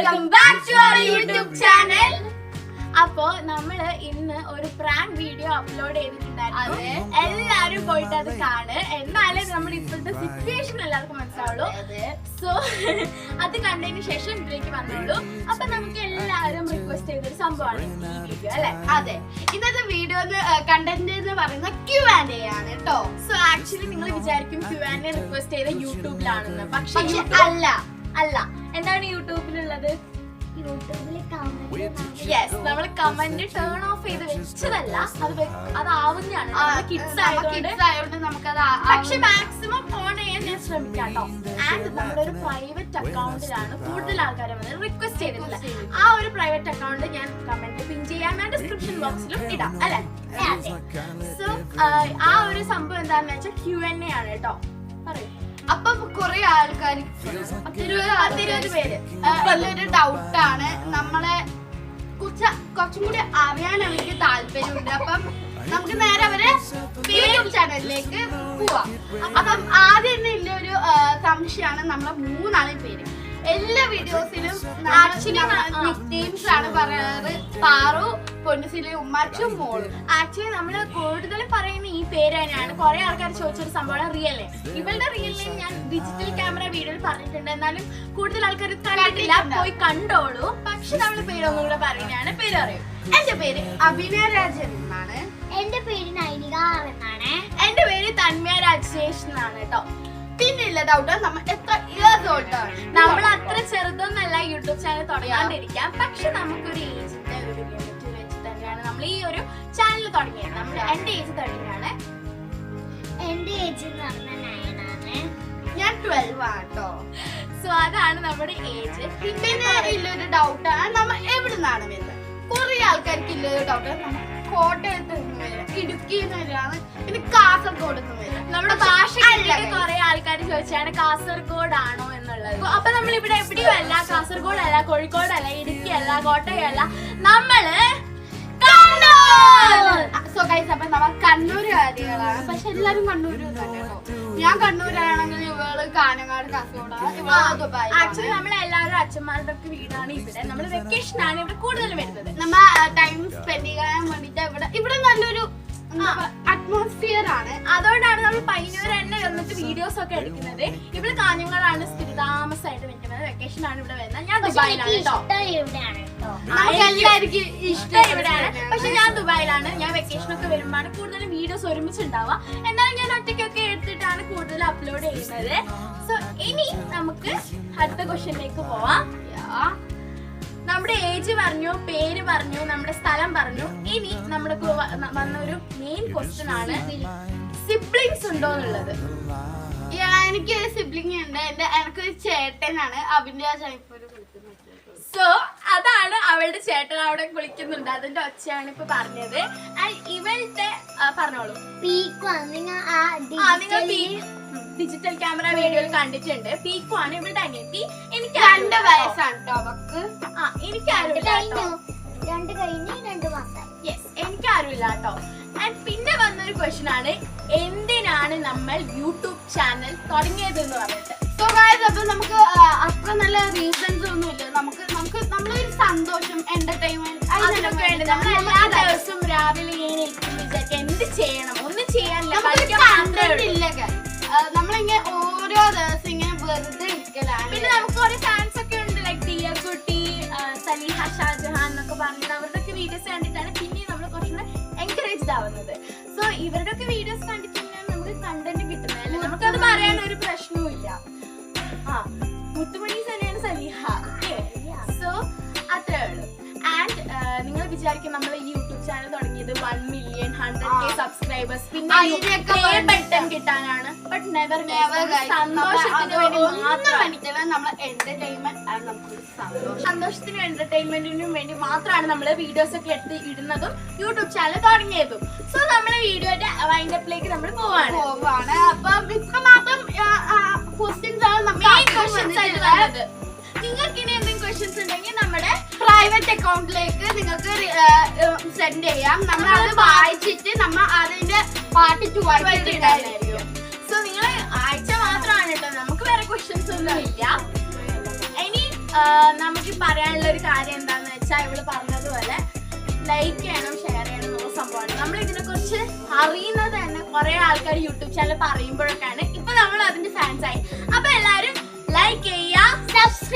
Welcome back to our YouTube channel. അപ്പോ നമ്മള് ഇന്ന് ഒരു പ്രാങ്ക് വീഡിയോ അപ്ലോഡ് ചെയ്തിട്ടുണ്ടായിരുന്നു. എല്ലാരും പോയിട്ട് അത് കാണ്. എന്നാലേ നമ്മൾ ഇപ്പോഴത്തെ സിറ്റുവേഷൻ എല്ലാവർക്കും മനസ്സിലാവുള്ളൂ. സോ അത് കണ്ടതിന് ശേഷം ഇതിലേക്ക് വന്നുള്ളൂ. അപ്പൊ നമുക്ക് എല്ലാവരും റിക്വസ്റ്റ് ചെയ്തൊരു സംഭവമാണ് ഈ വീഡിയോ അല്ലെ? അതെ, ഇന്നത്തെ വീഡിയോ കണ്ടന്റ് എന്ന് പറയുന്നത് Q&A ആണ് കേട്ടോ. സോ ആക്ച്വലി നിങ്ങൾ വിചാരിക്കും Q&A റിക്വസ്റ്റ് ചെയ്ത യൂട്യൂബിലാണെന്ന്. പക്ഷെ അല്ല. എന്താണ് യൂട്യൂബിലുള്ളത്? യെസ്, നമ്മൾ കമന്റ് ടേൺ ഓഫ് ചെയ്ത് വെച്ചതല്ല, അതാവുന്നതാണ്. കിഡ്സ് ആയതുകൊണ്ട് നമുക്കത് പക്ഷെ മാക്സിമം ഓൺ ചെയ്യാൻ ഞാൻ ശ്രമിക്കാം കേട്ടോ. ആൻഡ് നമ്മുടെ ഒരു പ്രൈവറ്റ് അക്കൗണ്ടിലാണ് കൂടുതൽ ആൾക്കാരെ വന്ന് റിക്വസ്റ്റ് ചെയ്തിട്ടുള്ളത്. ആ ഒരു പ്രൈവറ്റ് അക്കൗണ്ട് ഞാൻ കമന്റ് പിൻ ചെയ്യാൻ ഡിസ്ക്രിപ്ഷൻ ബോക്സിലും ഇടാം അല്ലെ? സോ ആ ഒരു സംഭവം എന്താണെന്ന് വെച്ചാൽ Q&A ആണ് കേട്ടോ. പറയൂ. അപ്പൊ കുറെ ആൾക്കാർ 20 പേര് ഒരു ഡൗട്ടാണ്, നമ്മളെ കുറച്ചും കൂടി അറിയാൻ അവർക്ക് താല്പര്യമുണ്ട്. അപ്പം നമുക്ക് നേരെ അവരെ യൂട്യൂബ് ചാനലിലേക്ക് പോവാം. അപ്പം ആദ്യം തന്നെ ഉള്ള ഒരു സംശയമാണ് നമ്മളെ 3 പേര്. എല്ലാ വീഡിയോസിലും ആക്ച്വലി നിക്നെയിംസ് ആണ് പറയാറ്. പാറു, പൊന്നുസിലെ ഉമ്മാച്ചും മോളും. ആക്ച്വലി നമ്മള് കൂടുതൽ പറയുന്ന ഈ പേര് തന്നെയാണ്. കുറെ ആൾക്കാർ ചോദിച്ചൊരു സംഭവമാണ് റിയൽ നെയിം. ഇവളുടെ റിയൽ നെയിം ഞാൻ ഡിജിറ്റൽ ക്യാമറ വീഡിയോയിൽ പറഞ്ഞിട്ടുണ്ട്. എന്നാലും കൂടുതൽ ആൾക്കാർ കണ്ടിട്ടില്ല, പോയി കണ്ടോളൂ. പക്ഷെ നമ്മള് പേരൊന്നും കൂടെ പറയുന്നതാണ്. പേര് അറിയും. എന്റെ പേര് അഭിനയ രാജൻ എന്നാണ്. എന്റെ പേര് നൈനിക എന്നാണ്. എന്റെ പേര് തന്മയ രാജേഷ് എന്നാണ് കേട്ടോ. പിന്നെയുള്ള ഡൗട്ട്, നമ്മൾ എത്ര ഇയേഴ്സ് ഓൾട്ടാണ്? നമ്മൾ അത്ര ചെറുതൊന്നല്ല യൂട്യൂബ് ചാനൽ തുടങ്ങാണ്ടിരിക്കാം. പക്ഷെ നമുക്കൊരു ഏജിന്റെ ഒരു ലിമിറ്റ് വെച്ച് തന്നെയാണ് നമ്മൾ ഈ ഒരു ചാനൽ തുടങ്ങിയത്. നമ്മൾ എന്റെ ഏജ് 30 ആണ്. എന്റെ ഏജ് 9 ആണ്. ഞാൻ 12 ആണ് കേട്ടോ. സോ അതാണ് നമ്മുടെ ഏജ്. പിന്നെ ഇല്ലൊരു ഡൗട്ടാണ്, നമ്മൾ എവിടുന്നാണ് വരുന്നത്. കുറെ ആൾക്കാർക്ക് ഇല്ലൊരു ഡൗട്ടാണ്, നമ്മൾ കോട്ടയത്ത് നിന്ന് വരാം, ഇടുക്കിയിൽ നിന്ന് വരാണ്, പിന്നെ കാസർഗോഡ് നിന്ന് വരാം. നമ്മുടെ ഭാഷ കുറെ ആൾക്കാർ ചോദിച്ചാണ് കാസർഗോഡ് ആണോ എന്നുള്ളത്. അപ്പൊ നമ്മൾ ഇവിടെ എവിടെയും അല്ല, കാസർഗോഡ് അല്ല, കോഴിക്കോടല്ല, ഇടുക്കി അല്ല, കോട്ടയല്ല, നമ്മള് സോ ഗൈസ്, അപ്പൊ നമ്മൾ കണ്ണൂരുകാരികളാണ്. പക്ഷെ എല്ലാരും കണ്ണൂര് കേട്ടോ. ഞാൻ കണ്ണൂരാണെങ്കിൽ ഇവള് കാനങ്ങാട്, കാസർഗോഡാണ്, ദുബായ്. ആക്ച്വലി നമ്മളെല്ലാവരും അച്ഛന്മാരുടെ ഒക്കെ വീടാണ് ഇവിടെ. നമ്മള് വെക്കേഷൻ ആണ് ഇവിടെ കൂടുതൽ വരുന്നത്. നമ്മ ടൈം സ്പെൻഡ് ചെയ്യാൻ വേണ്ടിട്ട് ഇവിടെ നല്ലൊരു അറ്റ്മോസ്ഫിയർ ആണ്. അതുകൊണ്ടാണ് നമ്മൾ പയ്യന്നൂർ തന്നെ വന്നിട്ട് വീഡിയോസ് ഒക്കെ എടുക്കുന്നത്. ഇവിടെ കാഞ്ഞങ്ങാടാണ് സ്ഥിരതാമസമായിട്ട് നിൽക്കുന്നത്. വെക്കേഷൻ ആണ് ഇവിടെ വരുന്നത്. ഞാൻ ദുബായിലാണ് കേട്ടോ. എല്ലാവർക്കും ഇഷ്ടം ഇവിടെയാണ്. പക്ഷെ ഞാൻ ദുബായിലാണ്. ഞാൻ വെക്കേഷൻ ഒക്കെ വരുമ്പോഴാണ് കൂടുതലും വീഡിയോസ് ഒരുമിച്ചുണ്ടാവുക. എന്നാലും ഞാൻ ഒറ്റയ്ക്കൊക്കെ എടുത്തിട്ടാണ് കൂടുതൽ അപ്ലോഡ് ചെയ്യുന്നത്. സോ ഇനി നമുക്ക് അടുത്ത ക്വസ്റ്റ്യനിലേക്ക് പോവാം. നമ്മുടെ ഏജ് പറഞ്ഞു, പേര് പറഞ്ഞു, നമ്മുടെ സ്ഥലം പറഞ്ഞു. ഇനി നമ്മുടെ വന്നൊരു മെയിൻ ക്വസ്റ്റ്യൻ ആണ്, സിബ്ലിങ്സ് ഉണ്ടോ എന്നുള്ളത്. എനിക്ക് സിബ്ലിംഗ് ഉണ്ട്. എനിക്കൊരു ചേട്ടനാണ്, അഭിനയ ജനിപ്പൂര്. സോ അതാണ് അവളുടെ ചേട്ടൻ അവിടെ കുളിക്കുന്നുണ്ട്. അതിന്റെ ഒച്ചയാണ് ഇപ്പൊ പറഞ്ഞത്. ഇവളുടെ പറഞ്ഞോളൂ. നിങ്ങൾ ഡിജിറ്റൽ ക്യാമറ വീഡിയോയിൽ കണ്ടിട്ടുണ്ട്. പീക്കു ആണ് ഇവളുടെ അനിയത്തി. എനിക്ക് 2 വയസ്സാണ് കേട്ടോ അവക്ക്. എനിക്കാരുമില്ല കേട്ടോ. 2 കഴിഞ്ഞ് 2 മാസമായി. യെസ്, എനിക്കാരുമില്ല കേട്ടോ. ആൻഡ് പിന്നെ വന്നൊരു ക്വസ്റ്റ്യൻ ആണ്, എന്തിനാണ് നമ്മൾ യൂട്യൂബ് ചാനൽ തുടങ്ങിയത് എന്ന് പറഞ്ഞിട്ട്. സോ ഗൈസ്, അപ്പൊ നമുക്ക് അത്ര നല്ല റീസൺസ് ഒന്നും ഇല്ല. നമുക്ക് നമ്മളൊരു സന്തോഷം, എന്റർടൈൻമെന്റ് അതിനൊക്കെ വേണ്ടി നമ്മൾ എല്ലാ ദിവസവും രാവിലെ ഇങ്ങനെ വിചാരിക്കാം എന്ത് ചെയ്യണം, ഒന്നും ചെയ്യാനില്ല. നമ്മളിങ്ങനെ ഓരോ ദിവസം ഇങ്ങനെ വെറുതെ ഇരിക്കലാണ്. പിന്നെ നമുക്ക് കുറെ ഫാൻസ് ഒക്കെ ഉണ്ട്, ലൈക് ദിയ കുട്ടി, സലീഹ, ഷാജഹാൻ എന്നൊക്കെ പറഞ്ഞിട്ട് അവരുടെ ഒക്കെ വീഡിയോസ് കണ്ടിട്ടാണ് പിന്നെ നമ്മൾ കുറച്ചുകൂടെ എൻകറേജ്ഡ് ആവുന്നത്. സോ ഇവരുടെ ഒക്കെ വീഡിയോസ് കണ്ടിട്ടുണ്ടെങ്കിൽ നമുക്ക് കണ്ടന്റ് കിട്ടുന്നത്. നമുക്കത് പറയാൻ ഒരു പ്രശ്നവും ഇല്ല. മുത്തുമണി തന്നെയാണ് സലീഹ. സോ അത്രേ ഉള്ളൂ. ആൻഡ് നിങ്ങൾ വിചാരിക്കും നമ്മൾ ഈ യൂട്യൂബ് ചാനൽ തുടങ്ങിയത് 1 million 100K സബ്സ്ക്രൈബേഴ്സ് പിന്നെ ബട്ടൺ കിട്ടാനാണ്. ബട്ട് നെവർ സന്തോഷത്തിന് വേണ്ടി മാത്രം, നമ്മൾ എന്റർടൈൻമെന്റ് സന്തോഷത്തിനും എന്റർടൈൻമെന്റിനും വേണ്ടി മാത്രമാണ് നമ്മൾ വീഡിയോസ് ഒക്കെ എടുത്ത് ഇടുന്നതും യൂട്യൂബ് ചാനൽ തുടങ്ങിയതും. സോ നമ്മുടെ വീഡിയോയുടെ വൈൻഡപ്പിലേക്ക് നമ്മൾ പോവാണ്. അപ്പം ഇത്ര മാത്രം ക്വസ്റ്റ്യൻസ് ആണ് ക്വസ്റ്റ്യൻസ് ആയിട്ട് വന്നത്. നിങ്ങൾക്ക് ഇനി എന്തെങ്കിലും ക്വസ്റ്റ്യൻസ് ഉണ്ടെങ്കിൽ നമ്മുടെ പ്രൈവറ്റ് അക്കൗണ്ടിലേക്ക് നിങ്ങൾക്ക് സെൻഡ് ചെയ്യാം. നമ്മൾ അത് വായിച്ചിട്ട് നമ്മൾ അതിന്റെ പാർട്ട് 2 ആയിട്ട് ഇടാനായിരിക്കും. സോ നിങ്ങൾ ആഴ്ച മാത്രമാണ് കേട്ടോ, നമുക്ക് വേറെ ക്വസ്റ്റ്യൻസ് ഒന്നും ഇല്ല. ഇനി നമുക്ക് പറയാനുള്ള ഒരു കാര്യം എന്താന്ന് വെച്ചാൽ ഇവള് പറഞ്ഞതുപോലെ ലൈക്ക് ചെയ്യണം, ഷെയർ ചെയ്യണം എന്നുള്ള സംഭവമാണ്. നമ്മൾ ഇതിനെ കുറിച്ച് അറിയുന്നത് തന്നെ കുറെ ആൾക്കാർ യൂട്യൂബ് ചാനൽ പറയുമ്പോഴൊക്കെയാണ്. ഇപ്പൊ നമ്മൾ അതിന്റെ ഫാൻസ് ആയി. അപ്പൊ എല്ലാരും ലൈക്ക് ചെയ്യുക, സബ്സ്ക്രൈബ്